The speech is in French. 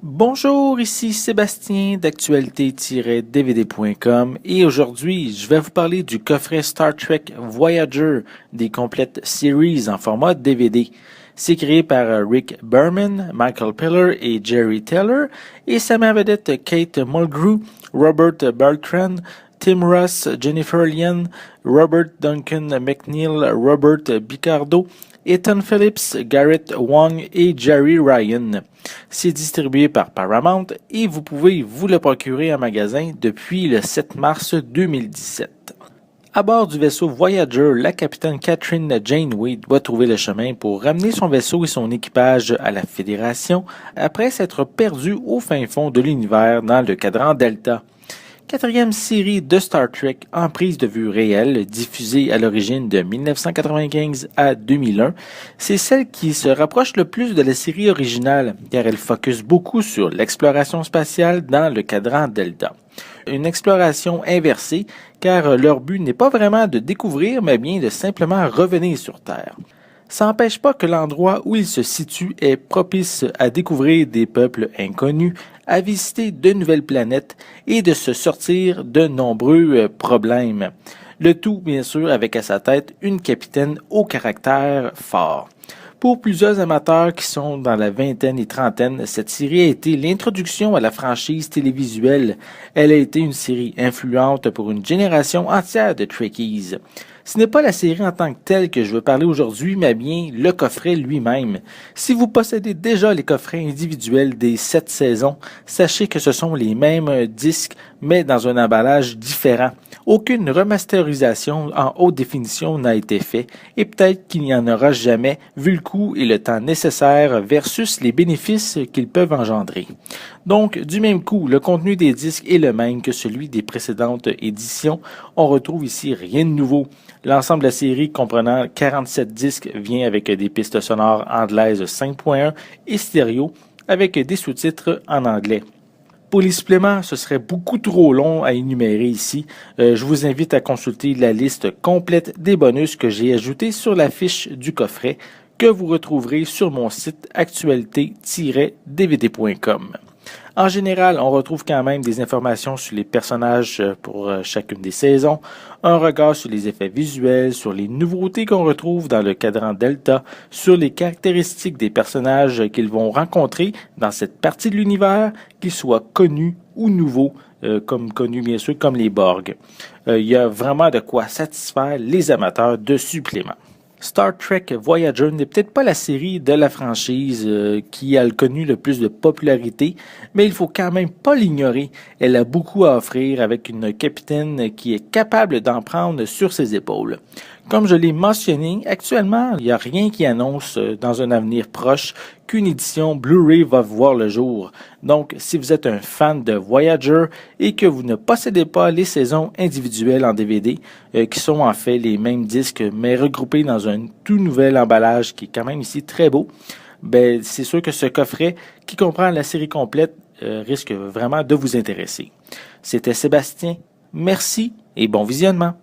Bonjour, ici Sébastien d'actualité-dvd.com et aujourd'hui, je vais vous parler du coffret Star Trek Voyager des complètes series en format DVD. C'est créé par Rick Berman, Michael Piller et Jerry Taylor et ça met en vedette Kate Mulgrew, Robert Beltran, Tim Russ, Jennifer Lien, Robert Duncan McNeil, Robert Picardo, Ethan Phillips, Garrett Wang et Jerry Ryan. C'est distribué par Paramount et vous pouvez vous le procurer en magasin depuis le 7 mars 2017. À bord du vaisseau Voyager, la capitaine Catherine Janeway doit trouver le chemin pour ramener son vaisseau et son équipage à la Fédération après s'être perdue au fin fond de l'univers dans le cadran Delta. Quatrième série de Star Trek en prise de vue réelle, diffusée à l'origine de 1995 à 2001, c'est celle qui se rapproche le plus de la série originale, car elle focus beaucoup sur l'exploration spatiale dans le cadran Delta. Une exploration inversée, car leur but n'est pas vraiment de découvrir, mais bien de simplement revenir sur Terre. Ça n'empêche pas que l'endroit où il se situe est propice à découvrir des peuples inconnus, à visiter de nouvelles planètes et de se sortir de nombreux problèmes. Le tout, bien sûr, avec à sa tête une capitaine au caractère fort. Pour plusieurs amateurs qui sont dans la vingtaine et trentaine, cette série a été l'introduction à la franchise télévisuelle. Elle a été une série influente pour une génération entière de Trekkies. Ce n'est pas la série en tant que telle que je veux parler aujourd'hui, mais bien le coffret lui-même. Si vous possédez déjà les coffrets individuels des 7 saisons, sachez que ce sont les mêmes disques, mais dans un emballage différent. Aucune remasterisation en haute définition n'a été faite, et peut-être qu'il n'y en aura jamais, vu le coût et le temps nécessaires versus les bénéfices qu'ils peuvent engendrer. Donc, du même coup, le contenu des disques est le même que celui des précédentes éditions. On retrouve ici rien de nouveau. L'ensemble de la série comprenant 47 disques vient avec des pistes sonores anglaises 5.1 et stéréo avec des sous-titres en anglais. Pour les suppléments, ce serait beaucoup trop long à énumérer ici. Je vous invite à consulter la liste complète des bonus que j'ai ajoutés sur la fiche du coffret que vous retrouverez sur mon site actualité-dvd.com. En général, on retrouve quand même des informations sur les personnages pour chacune des saisons, un regard sur les effets visuels, sur les nouveautés qu'on retrouve dans le cadran Delta, sur les caractéristiques des personnages qu'ils vont rencontrer dans cette partie de l'univers, qu'ils soient connus ou nouveaux, comme connus bien sûr comme les Borg. Il y a vraiment de quoi satisfaire les amateurs de suppléments. Star Trek Voyager n'est peut-être pas la série de la franchise qui a connu le plus de popularité, mais il faut quand même pas l'ignorer. Elle a beaucoup à offrir avec une capitaine qui est capable d'en prendre sur ses épaules. Comme je l'ai mentionné, actuellement, il n'y a rien qui annonce dans un avenir proche qu'une édition Blu-ray va voir le jour. Donc, si vous êtes un fan de Voyager et que vous ne possédez pas les saisons individuelles en DVD, qui sont en fait les mêmes disques, mais regroupés dans un tout nouvel emballage qui est quand même ici très beau, ben, c'est sûr que ce coffret, qui comprend la série complète, risque vraiment de vous intéresser. C'était Sébastien. Merci et bon visionnement.